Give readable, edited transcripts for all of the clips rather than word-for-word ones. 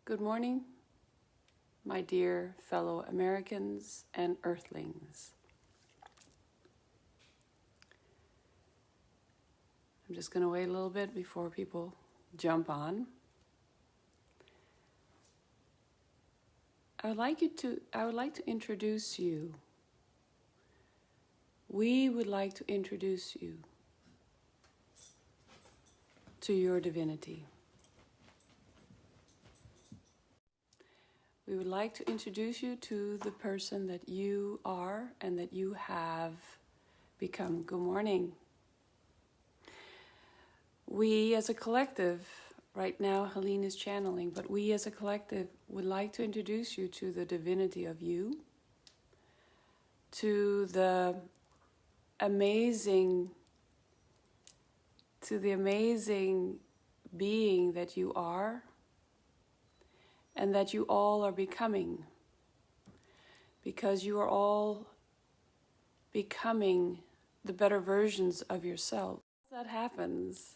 Good morning, my dear fellow Americans and Earthlings. I'm just going to wait a little bit before people jump on. I would like to introduce you. We would like to introduce you to your divinity. We would like to introduce you to the person that you are and that you have become. Good morning. We as a collective, right now Helene is channeling, but we as a collective would like to introduce you to the divinity of you, to the amazing being that you are, and that you all are becoming, because you are all becoming the better versions of yourself. As that happens,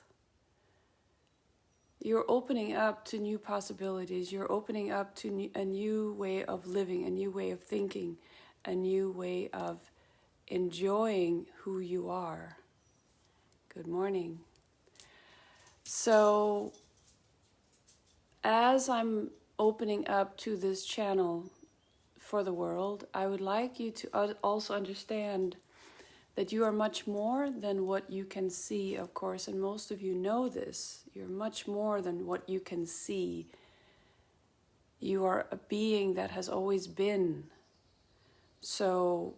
you're opening up to new possibilities, you're opening up to a new way of living, a new way of thinking, a new way of enjoying who you are. Good morning. So, as I'm opening up to this channel for the world, I would like you to also understand that you are much more than what you can see, of course, and most of you know this. You're much more than what you can see. You are a being that has always been. So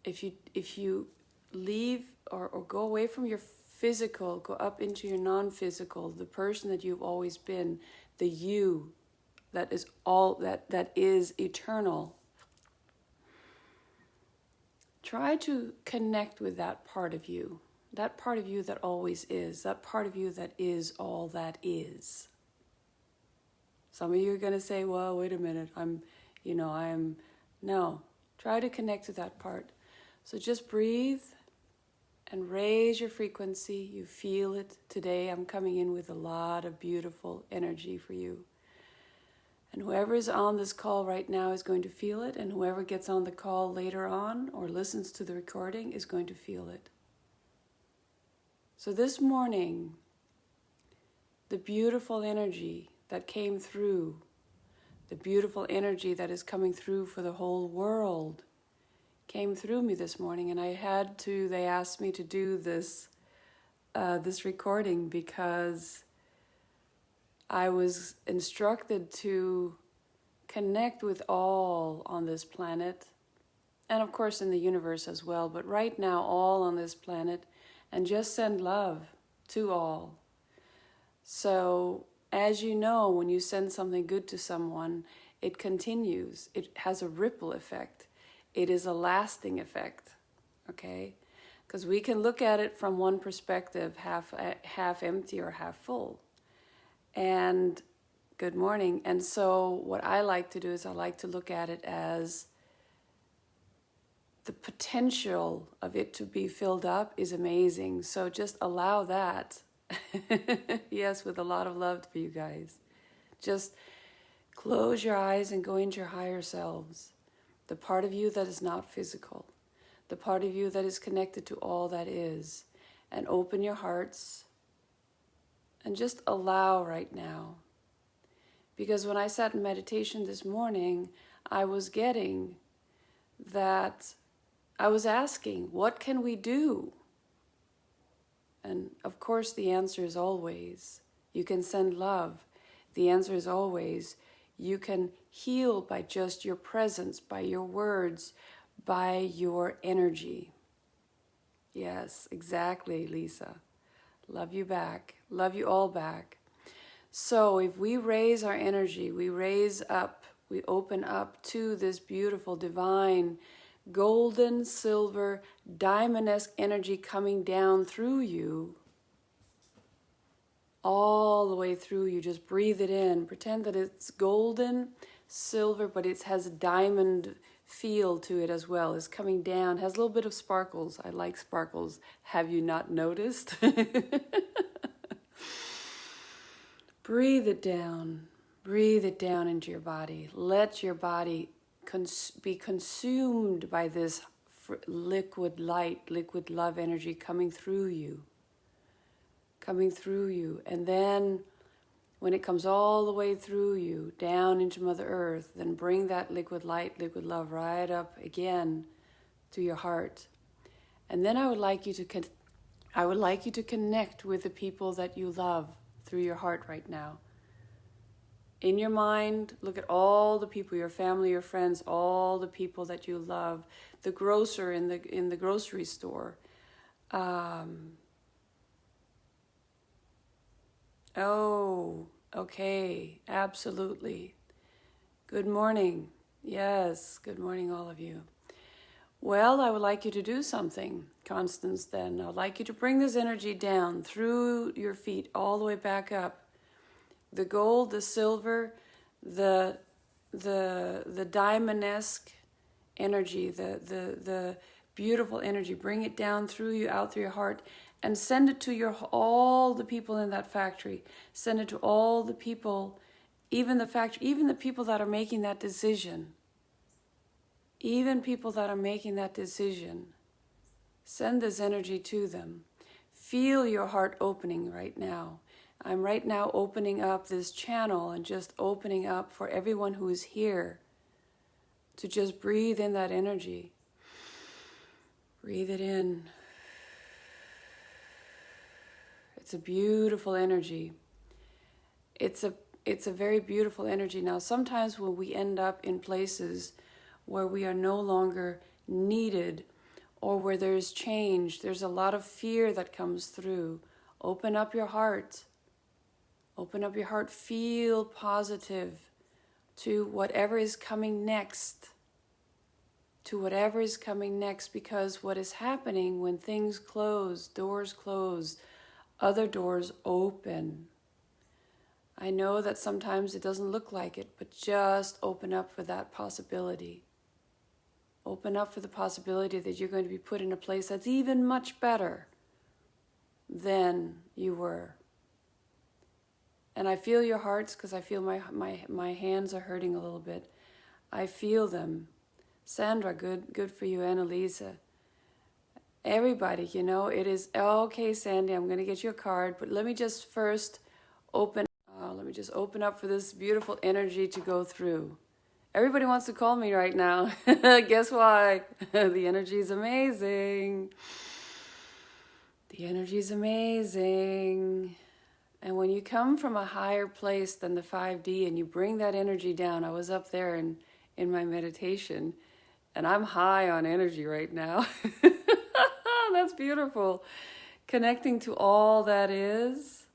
if you leave or go away from your physical, go up into your non-physical, the person that you've always been, the you that is all that is eternal. Try to connect with that part of you that always is, that part of you that is all that is. Some of you are going to say, well, wait a minute, no, try to connect to that part. So just breathe and raise your frequency. You feel it today. I'm coming in with a lot of beautiful energy for you. And whoever is on this call right now is going to feel it, and whoever gets on the call later on or listens to the recording is going to feel it. So this morning, the beautiful energy that came through, the beautiful energy that is coming through for the whole world, came through me this morning, and they asked me to do this recording because I was instructed to connect with all on this planet, and of course in the universe as well, but right now all on this planet, and just send love to all. So as you know, when you send something good to someone, it continues. It has a ripple effect. It is a lasting effect, okay? Because we can look at it from one perspective, half empty or half full. And good morning. And so what I like to do is I like to look at it as the potential of it to be filled up is amazing. So just allow that. Yes, with a lot of love for you guys. Just close your eyes and go into your higher selves. The part of you that is not physical, the part of you that is connected to all that is, and open your hearts and just allow right now. Because when I sat in meditation this morning, I was asking, what can we do? And of course the answer is always, you can send love. The answer is always, you can heal by just your presence, by your words, by your energy. Yes, exactly, Lisa. Love you back. Love you all back. So if we raise our energy, we raise up, we open up to this beautiful, divine, golden, silver, diamond-esque energy coming down through you, all the way through you. Just breathe it in. Pretend that it's golden, silver, but it has a diamond feel to it as well. It's coming down, has a little bit of sparkles. I like sparkles. Have you not noticed? Breathe it down. Breathe it down into your body. Let your body be consumed by this liquid light, liquid love energy coming through you. Coming through you. And then when it comes all the way through you, down into Mother Earth, then bring that liquid light, liquid love right up again to your heart. And then I would like you to connect with the people that you love through your heart right now. In your mind, look at all the people, your family, your friends, all the people that you love. The grocer in the grocery store. Oh, okay, absolutely. Good morning. Yes, good morning, all of you. Well, I would like you to do something, Constance, then. I'd like you to bring this energy down through your feet all the way back up. The gold, the silver, the diamond-esque energy, the beautiful energy. Bring it down through you, out through your heart, and send it to all the people in that factory. Send it to all the people, even the people that are making that decision. Even people that are making that decision. Send this energy to them. Feel your heart opening right now. I'm right now opening up this channel and just opening up for everyone who is here to just breathe in that energy. Breathe it in. It's a beautiful energy. It's a very beautiful energy. Now, sometimes when we end up in places where we are no longer needed or where there's change, there's a lot of fear that comes through. Open up your heart. Open up your heart. Feel positive to whatever is coming next. To whatever is coming next, because what is happening when things close, doors close, other doors open. I know that sometimes it doesn't look like it, but just open up for that possibility. Open up for the possibility that you're going to be put in a place that's even much better than you were. And I feel your hearts because I feel my hands are hurting a little bit. I feel them. Sandra, good for you. Annalisa. Everybody, it is, okay, Sandy, I'm going to get you a card, but let me just first open up for this beautiful energy to go through. Everybody wants to call me right now. Guess why? The energy is amazing. The energy is amazing. And when you come from a higher place than the 5D and you bring that energy down, I was up there in my meditation, and I'm high on energy right now. That's beautiful. Connecting to all that is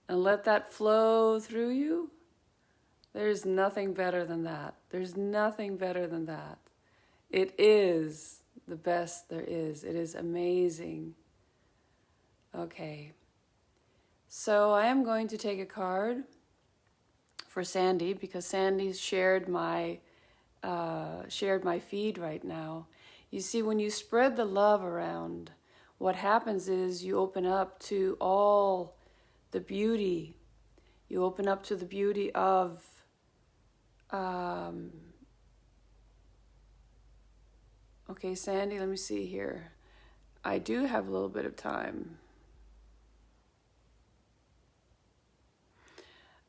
and let that flow through you. There's nothing better than that. There's nothing better than that. It is the best there is. It is amazing. Okay. So I am going to take a card for Sandy because Sandy's shared my feed right now. You see, when you spread the love around, what happens is you open up to all the beauty. You open up to the beauty of okay, Sandy, let me see here. I do have a little bit of time.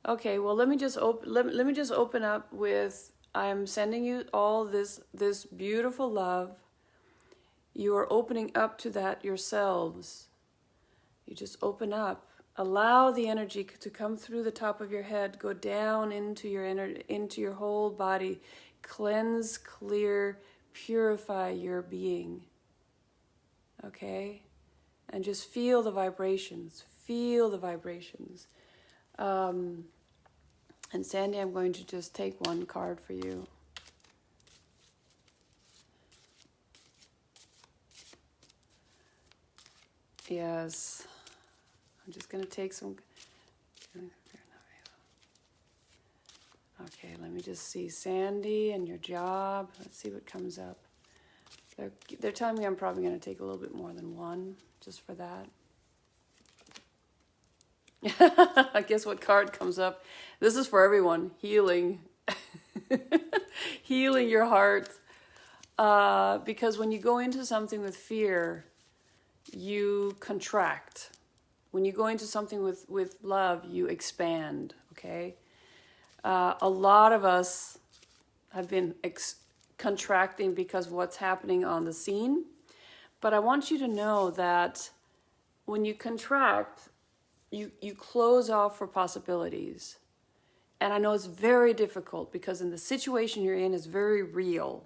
Okay, well, let me just open up with, I'm sending you all this beautiful love. You are opening up to that yourselves. You just open up. Allow the energy to come through the top of your head, go down into your whole body, cleanse, clear, purify your being. Okay? And just feel the vibrations. Feel the vibrations. And Sandy, I'm going to just take one card for you. Yes. I'm just going to take some. Okay, let me just see Sandy and your job. Let's see what comes up. They're telling me I'm probably going to take a little bit more than one, just for that. Guess what card comes up? This is for everyone. Healing. Healing your heart. Because when you go into something with fear, you contract. When you go into something with love, you expand, okay? A lot of us have been contracting because of what's happening on the scene. But I want you to know that when you contract, you close off for possibilities. And I know it's very difficult because in the situation you're in is very real.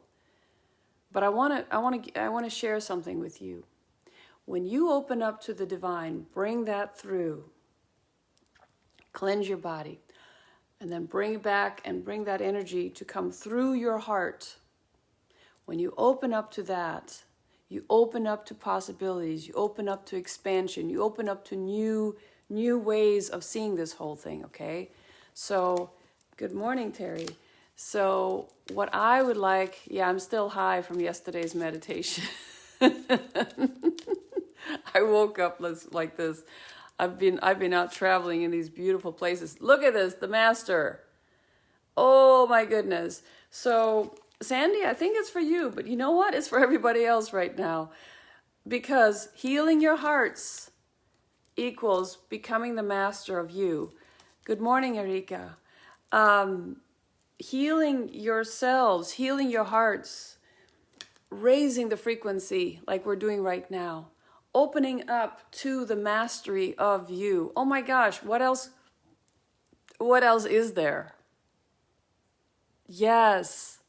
But I want to share something with you. When you open up to the divine, bring that through. Cleanse your body. And then bring it back and bring that energy to come through your heart. When you open up to that, you open up to possibilities. You open up to expansion. You open up to new ways of seeing this whole thing, okay? So, good morning, Terry. So, what I would like, I'm still high from yesterday's meditation. I woke up like this. I've been out traveling in these beautiful places. Look at this, the master. Oh my goodness. So, Sandy, I think it's for you, but you know what? It's for everybody else right now. Because healing your hearts equals becoming the master of you. Good morning, Erika. Healing yourselves, healing your hearts, raising the frequency like we're doing right now. Opening up to the mastery of you. Oh my gosh, what else is there? Yes.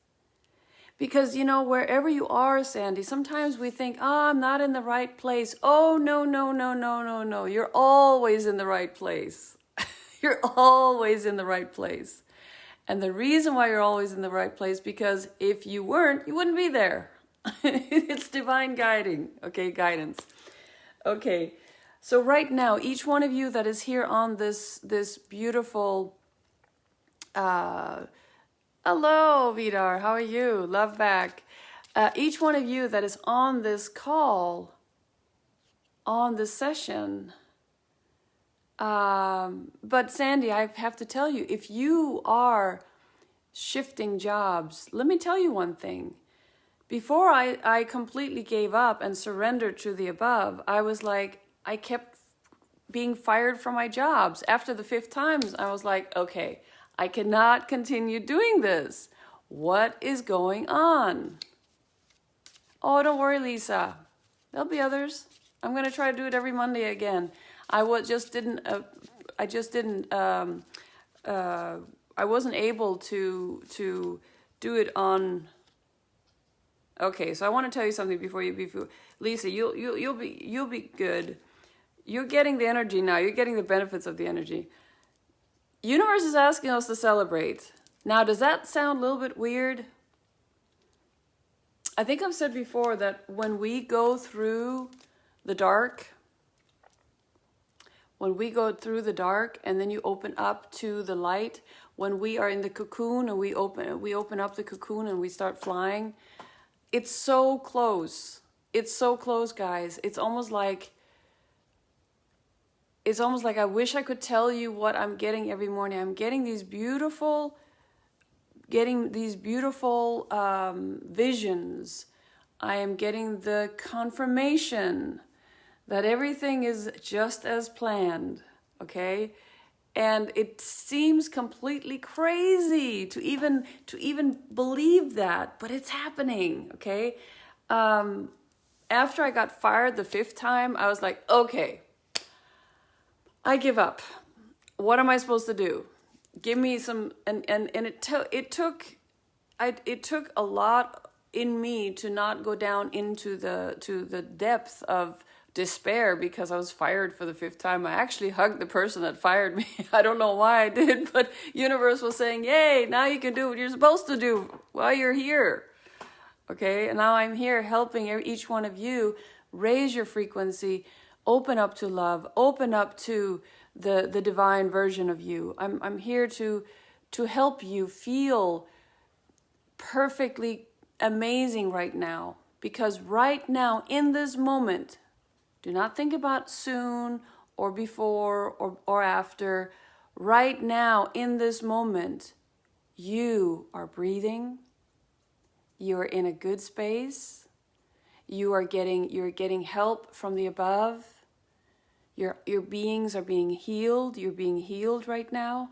Because, wherever you are, Sandy, sometimes we think, I'm not in the right place. Oh, no. You're always in the right place. You're always in the right place. And the reason why you're always in the right place, because if you weren't, you wouldn't be there. It's divine guidance. Okay, so right now, each one of you that is here on this beautiful, hello, Vidar, how are you? Love back. Each one of you that is on this call, on this session, but Sandy, I have to tell you, if you are shifting jobs, let me tell you one thing. Before I completely gave up and surrendered to the above, I was like, I kept being fired from my jobs. After the 5th time, I was like, okay, I cannot continue doing this. What is going on? Oh, don't worry, Lisa. There'll be others. I'm going to try to do it every Monday again. I wasn't able to do it on. Okay, so I want to tell you something before Lisa, you'll be good. You're getting the energy now. You're getting the benefits of the energy. Universe is asking us to celebrate. Now, does that sound a little bit weird? I think I've said before that when we go through the dark, and then you open up to the light, when we are in the cocoon and we open up the cocoon and we start flying, it's so close. It's so close, guys. It's almost like I wish I could tell you what I'm getting every morning. I'm getting these beautiful visions. I am getting the confirmation that everything is just as planned, okay? And it seems completely crazy to even believe that, but it's happening, okay? After I got fired the 5th time, I was like, okay, I give up. What am I supposed to do? Give me some, and it took a lot in me to not go down into the depth of despair because I was fired for the 5th time. I actually hugged the person that fired me. I don't know why I did, but universe was saying, yay, now you can do what you're supposed to do while you're here. Okay, and now I'm here helping each one of you raise your frequency, open up to love, open up to the divine version of you. I'm here to help you feel perfectly amazing right now, because right now in this moment, do not think about soon or before or after. Right now, in this moment, you are breathing. You're in a good space. You're getting help from the above. Your beings are being healed. You're being healed right now.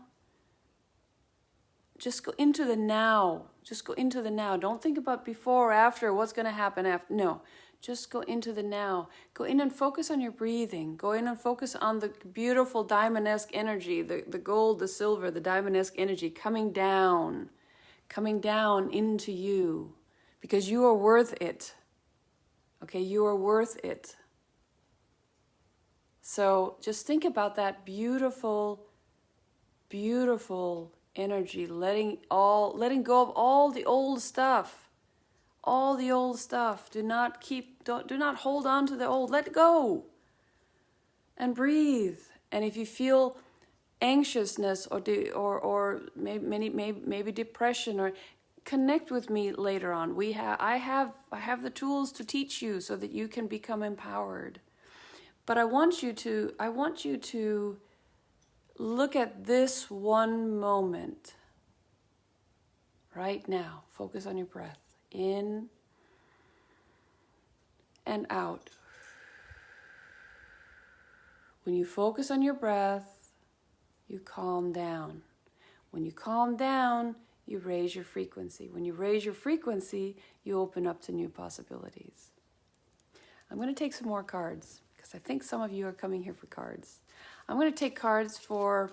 Just go into the now. Just go into the now. Don't think about before or after, what's going to happen after. No, just go into the now. Go in and focus on your breathing. Go in and focus on the beautiful diamond-esque energy, the gold, the silver, the diamond-esque energy coming down into you, because you are worth it. Okay, you are worth it. So just think about that beautiful, beautiful energy, letting go of all the old stuff. All the old stuff. Do not hold on to the old. Let go. And breathe. And if you feel anxiousness or maybe depression, or connect with me later on. I have the tools to teach you so that you can become empowered. But I want you to look at this one moment right now. Focus on your breath. In and out. When you focus on your breath, you calm down. When you calm down, you raise your frequency. When you raise your frequency, you open up to new possibilities. I'm going to take some more cards, because I think some of you are coming here for cards. I'm going to take cards for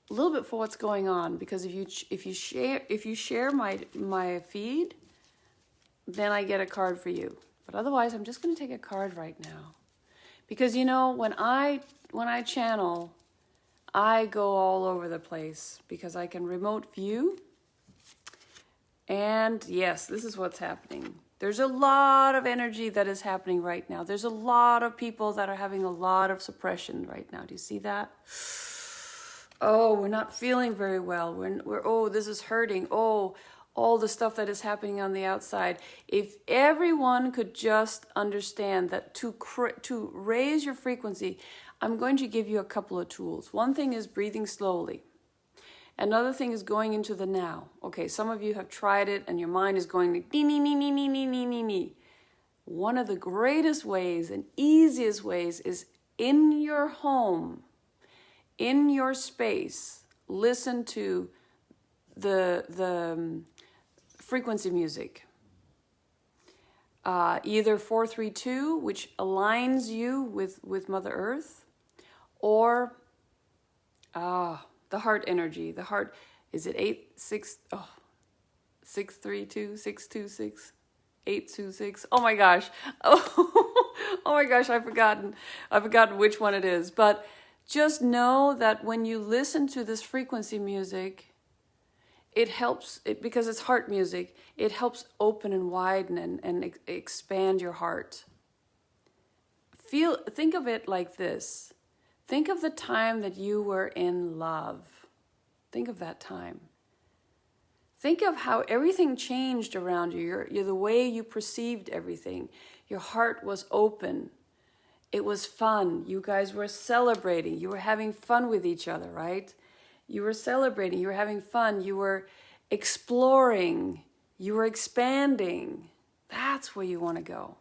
a little bit for what's going on, because if you share my feed, then I get a card for you. But otherwise, I'm just going to take a card right now, because when I channel, I go all over the place because I can remote view. And yes, this is what's happening. There's a lot of energy that is happening right now. There's a lot of people that are having a lot of suppression right now. Do you see that? Oh, we're not feeling very well. Oh, this is hurting. Oh, all the stuff that is happening on the outside. If everyone could just understand that to raise your frequency, I'm going to give you a couple of tools. One thing is breathing slowly. Another thing is going into the now. Okay, some of you have tried it and your mind is going nee, nee, nee, nee, nee, nee, nee, nee, nee. One of the greatest ways and easiest ways is in your home, in your space, listen to the frequency music. Either 432, which aligns you with Mother Earth, or the heart energy. The heart, is it 632, 626, 826? Oh my gosh. Oh my gosh, I've forgotten which one it is. But just know that when you listen to this frequency music, it helps, because it's heart music, it helps open and widen and expand your heart. Think of it like this. Think of the time that you were in love. Think of that time. Think of how everything changed around you. The way you perceived everything. Your heart was open. It was fun. You guys were celebrating. You were having fun with each other, right? You were celebrating. You were having fun. You were exploring. You were expanding. That's where you want to go.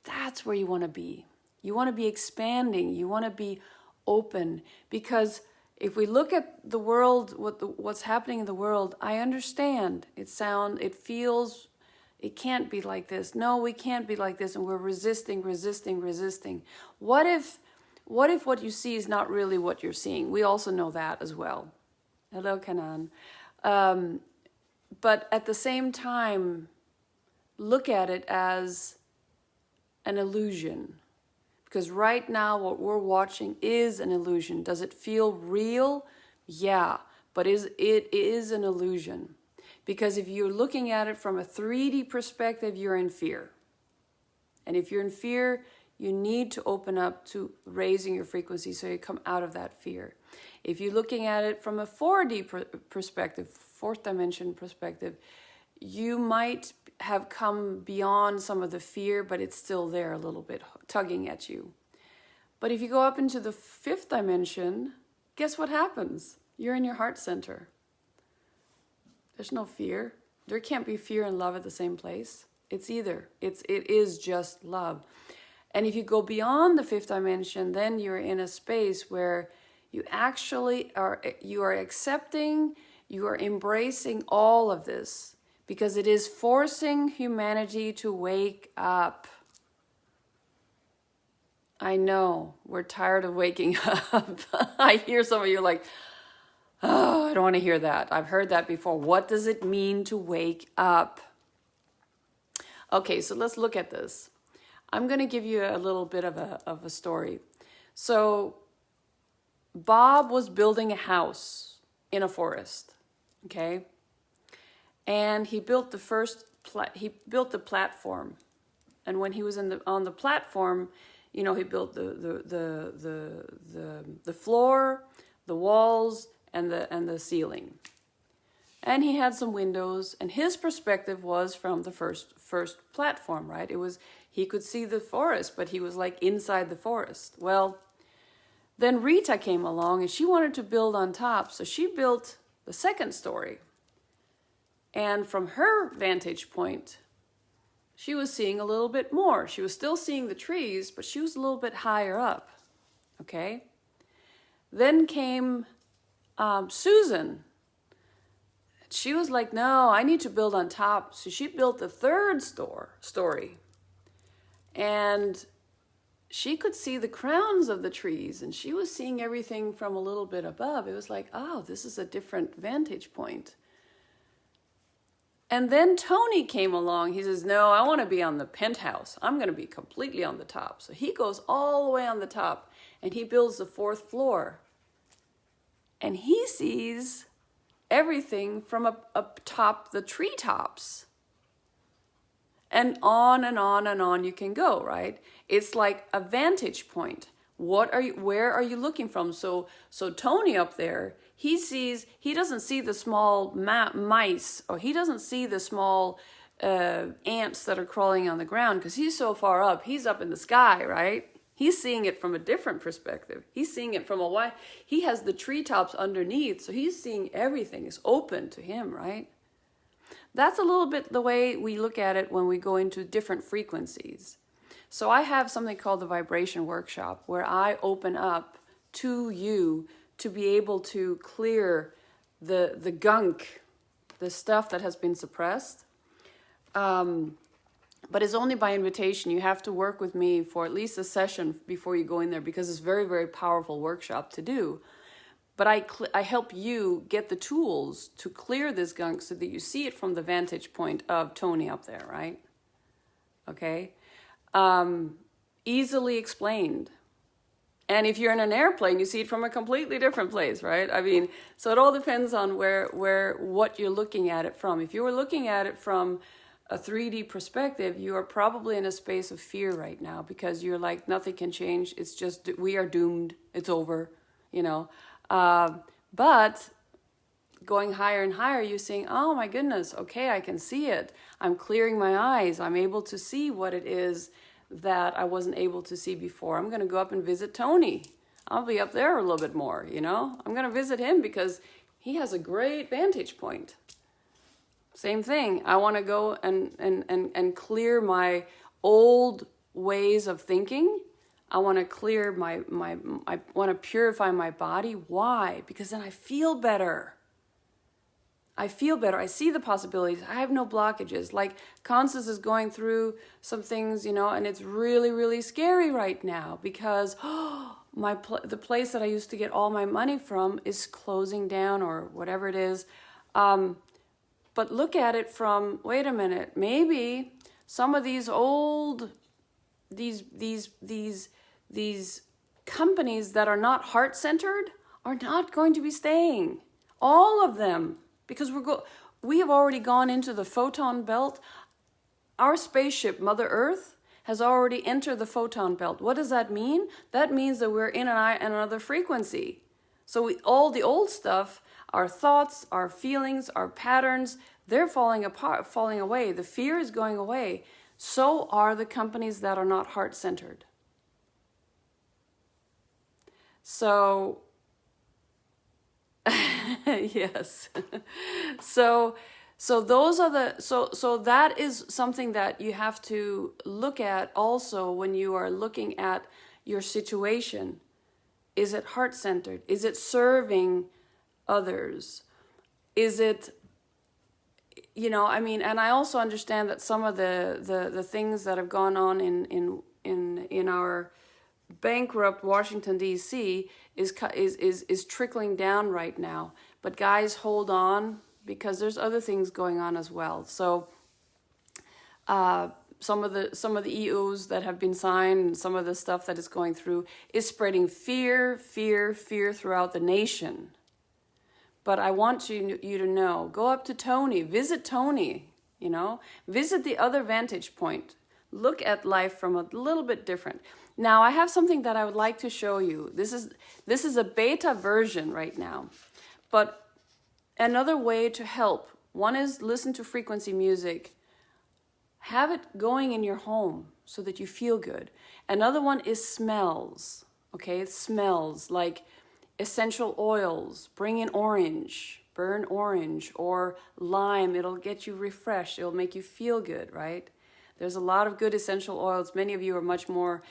That's where you want to be. You want to be expanding. You want to be open, because if we look at the world, what's happening in the world, I understand. It feels, it can't be like this. No, we can't be like this, and we're resisting. What if what you see is not really what you're seeing? We also know that as well. Hello, Kanan. But at the same time, look at it as an illusion. Because right now what we're watching is an illusion. Does it feel real? Yeah, but it is an illusion. Because if you're looking at it from a 3D perspective, you're in fear. And if you're in fear, you need to open up to raising your frequency so you come out of that fear. If you're looking at it from a 4D perspective, fourth dimension perspective, you might have come beyond some of the fear, but it's still there a little bit, tugging at you. But if you go up into the 5th dimension, guess what happens? You're in your heart center. There's no fear. There can't be fear and love at the same place. It is just love. And if you go beyond the 5th dimension, then you're in a space where you actually you are accepting, you are embracing all of this, because it is forcing humanity to wake up. I know, we're tired of waking up. I hear some of you like, oh, I don't want to hear that. I've heard that before. What does it mean to wake up? Okay, so let's look at this. I'm going to give you a little bit of a story. So Bob was building a house in a forest, okay? And he built the platform. And when he was on the platform, you know, he built the floor, the walls, and the ceiling. And he had some windows, and his perspective was from the first platform, right? He could see the forest, but he was like inside the forest. Well, then Rita came along and she wanted to build on top, so she built the 2nd story. And from her vantage point, she was seeing a little bit more. She was still seeing the trees, but she was a little bit higher up, okay? Then came Susan. She was like, no, I need to build on top. So she built the 3rd story. And she could see the crowns of the trees, and she was seeing everything from a little bit above. It was like, oh, this is a different vantage point. And then Tony came along. He says, no, I want to be on the penthouse. I'm going to be completely on the top. So he goes all the way on the top, and he builds the 4th floor. And he sees everything from up top the treetops. And on and on and on you can go, right? It's like a vantage point. Where are you looking from? So Tony up there, he doesn't see the small mice, or he doesn't see the small ants that are crawling on the ground, because he's so far up. He's up in the sky, right? He's seeing it from a different perspective. He's seeing it from a wide. He has the treetops underneath, so he's seeing everything is open to him, right? That's a little bit the way we look at it when we go into different frequencies. So I have something called the vibration workshop, where I open up to you to be able to clear the gunk, the stuff that has been suppressed. But it's only by invitation. You have to work with me for at least a session before you go in there, because it's a very, very powerful workshop to do. But I help you get the tools to clear this gunk so that you see it from the vantage point of Tony up there, right? Okay? Easily explained. And if you're in an airplane, you see it from a completely different place, right? I mean, so it all depends on what you're looking at it from. If you were looking at it from a 3D perspective, you are probably in a space of fear right now, because you're like, nothing can change. It's just, we are doomed. It's over, you know. But going higher and higher, you're saying, oh my goodness, okay, I can see it. I'm clearing my eyes. I'm able to see what it is that I wasn't able to see before. I'm going to go up and visit Tony. I'll be up there a little bit more, you know. I'm going to visit him because he has a great vantage point. Same thing. I want to go and clear my old ways of thinking. I want to clear I want to purify my body. Why? Because then I feel better. I feel better. I see the possibilities. I have no blockages. Like Constance is going through some things, you know, and it's really, really scary right now, because the place that I used to get all my money from is closing down, or whatever it is. But look at it from, wait a minute, maybe some of these old, these companies that are not heart-centered are not going to be staying. All of them. Because we have already gone into the photon belt. Our spaceship, Mother Earth, has already entered the photon belt. What does that mean? That means that we're in another frequency. So all the old stuff, our thoughts, our feelings, our patterns, they're falling apart, falling away. The fear is going away. So are the companies that are not heart-centered. So, yes. So, those are so that is something that you have to look at also when you are looking at your situation. Is it heart-centered? Is it serving others? Is it, I mean, and I also understand that some of the things that have gone on in our bankrupt Washington D.C. is trickling down right now. But guys, hold on, because there's other things going on as well. So some of the EOs that have been signed, and some of the stuff that is going through is spreading fear throughout the nation. But I want you to know, go up to Tony, visit Tony, visit the other vantage point. Look at life from a little bit different. Now, I have something that I would like to show you. This is a beta version right now. But another way to help, one is listen to frequency music. Have it going in your home so that you feel good. Another one is smells, okay? Smells like essential oils. Bring in orange, burn orange, or lime. It'll get you refreshed. It'll make you feel good, right? There's a lot of good essential oils. Many of you are much more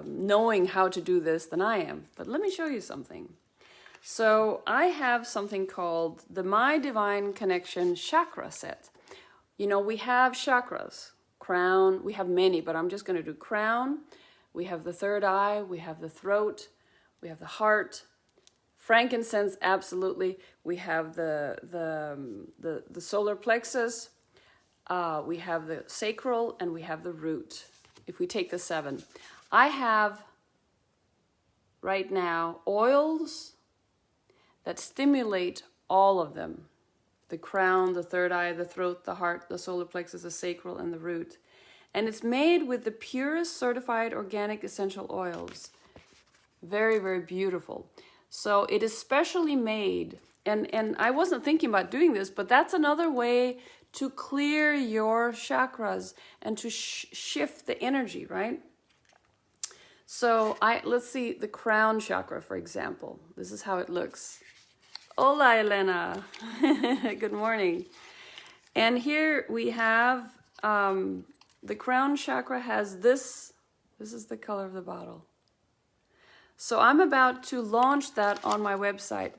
knowing how to do this than I am. But let me show you something. So I have something called the My Divine Connection Chakra Set. We have chakras, crown, we have many, but I'm just going to do crown. We have the third eye, we have the throat, we have the heart, frankincense, absolutely. We have the solar plexus, we have the sacral, and we have the root. If we take the 7, I have right now oils that stimulate all of them. The crown, the third eye, the throat, the heart, the solar plexus, the sacral, and the root. And it's made with the purest certified organic essential oils. Very, very beautiful. So it is specially made. And I wasn't thinking about doing this, but that's another way to clear your chakras and to shift the energy, right? So let's see the crown chakra, for example. This is how it looks. Hola, Elena. Good morning. And here we have the crown chakra has this. This is the color of the bottle. So I'm about to launch that on my website.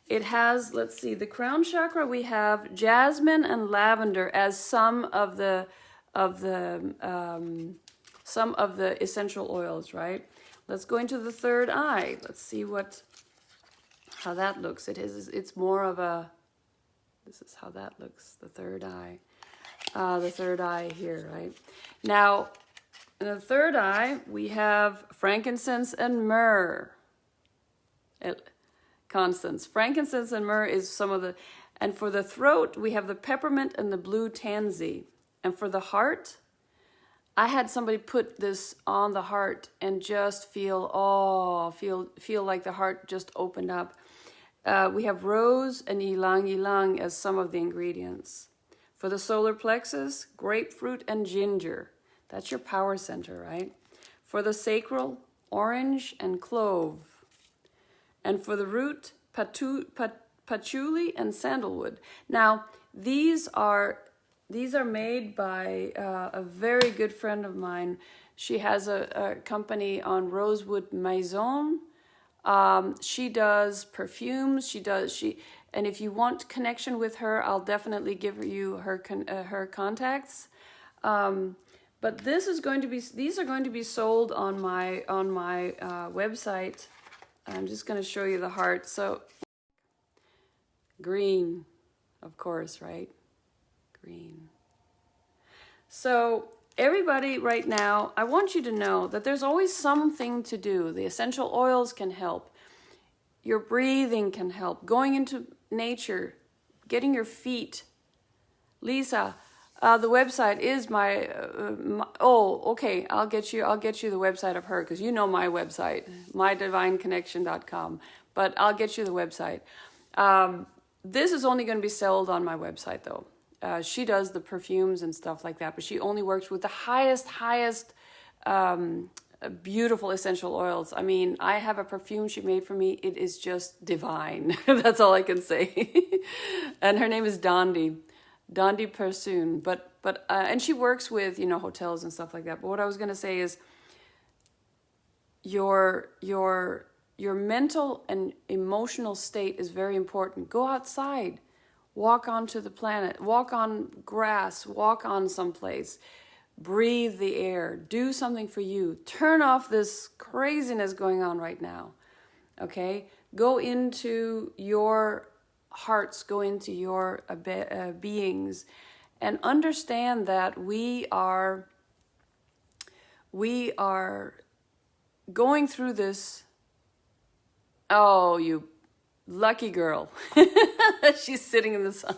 It has, let's see, the crown chakra, we have jasmine and lavender as some of the essential oils, right? Let's go into the third eye. Let's see how that looks. It's more of a, this is how that looks, the third eye. The third eye here, right? Now, in the third eye, we have frankincense and myrrh. Constance. Frankincense and myrrh is some of the, and for the throat, we have the peppermint and the blue tansy. And for the heart, I had somebody put this on the heart and just feel like the heart just opened up. We have rose and ylang ylang as some of the ingredients. For the solar plexus, grapefruit and ginger. That's your power center, right? For the sacral, orange and clove. And for the root, patchouli and sandalwood. Now, these are made by a very good friend of mine. She has a company on Rosewood Maison. She does perfumes. And if you want connection with her, I'll definitely give you her contacts. But these are going to be sold on my website. I'm just going to show you the heart. So green, of course, right? Green. So everybody right now, I want you to know that there's always something to do. The essential oils can help. Your breathing can help. Going into nature, getting your feet. Lisa, the website is okay. I'll get you the website of her, because you know my website, mydivineconnection.com. But I'll get you the website. This is only going to be sold on my website, though. She does the perfumes and stuff like that, but she only works with the highest beautiful essential oils. I mean, I have a perfume she made for me. It is just divine. That's all I can say. And her name is Dondi Persoon. And she works with, you know, hotels and stuff like that. But what I was going to say is your mental and emotional state is very important. Go outside, walk onto the planet, walk on grass, walk on someplace, breathe the air, do something for you. Turn off this craziness going on right now. Okay? Go into your hearts, go into your beings, and understand that we are going through this. Oh, you lucky girl. She's sitting in the sun.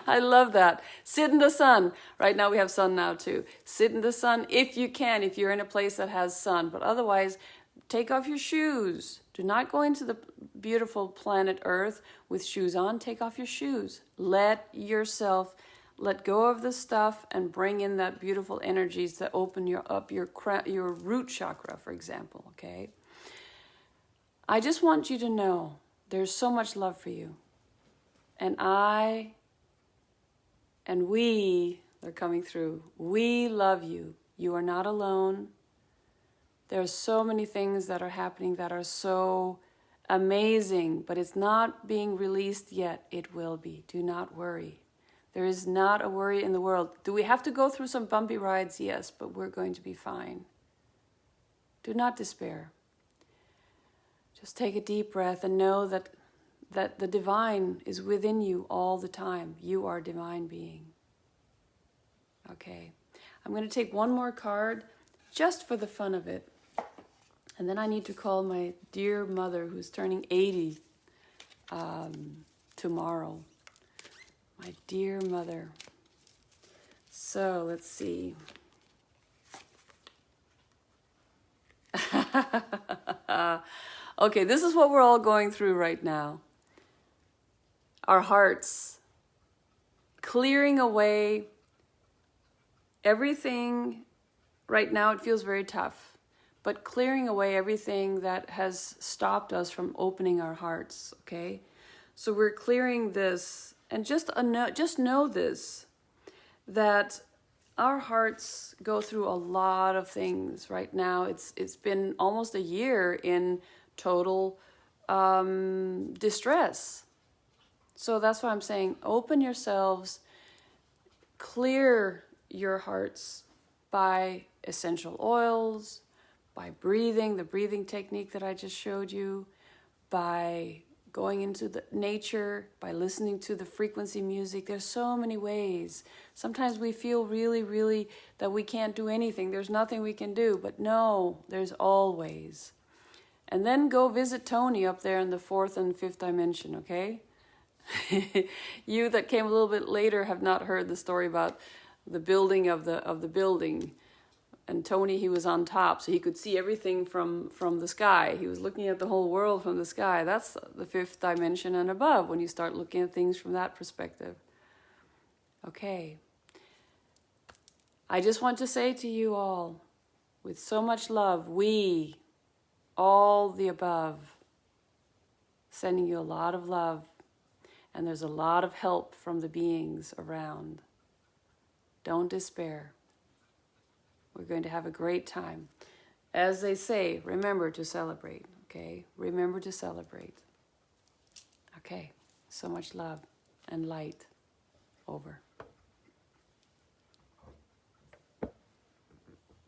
I love that. Sit in the sun. Right now we have sun now too. Sit in the sun if you can, if you're in a place that has sun. But otherwise, take off your shoes. Do not go into the beautiful planet Earth with shoes on. Take off your shoes. Let go of the stuff and bring in that beautiful energies that open your root chakra, for example, okay? I just want you to know there's so much love for you. And we are coming through. We love you. You are not alone. There are so many things that are happening that are so amazing, but it's not being released yet. It will be. Do not worry. There is not a worry in the world. Do we have to go through some bumpy rides? Yes, but we're going to be fine. Do not despair. Just take a deep breath and know that the divine is within you all the time. You are a divine being. Okay. I'm going to take one more card just for the fun of it. And then I need to call my dear mother who's turning 80 tomorrow. My dear mother. So let's see. Okay, this is what we're all going through right now. Our hearts. Clearing away everything. Right now it feels very tough. But clearing away everything that has stopped us from opening our hearts, okay? So we're clearing this, and just know this, that our hearts go through a lot of things right now. It's been almost a year in total distress. So that's why I'm saying, open yourselves, clear your hearts by essential oils, by breathing, the breathing technique that I just showed you, by going into the nature, by listening to the frequency music. There's so many ways. Sometimes we feel really, really that we can't do anything. There's nothing we can do, but no, there's always. And then go visit Tony up there in the 4th and 5th dimension, okay? You that came a little bit later have not heard the story about the building of the building. And Tony, he was on top, so he could see everything from the sky. He was looking at the whole world from the sky. That's the 5th dimension and above, when you start looking at things from that perspective. Okay. I just want to say to you all, with so much love, we, all the above, sending you a lot of love, and there's a lot of help from the beings around. Don't despair. We're going to have a great time. As they say, remember to celebrate, okay? Remember to celebrate. Okay, so much love and light. Over.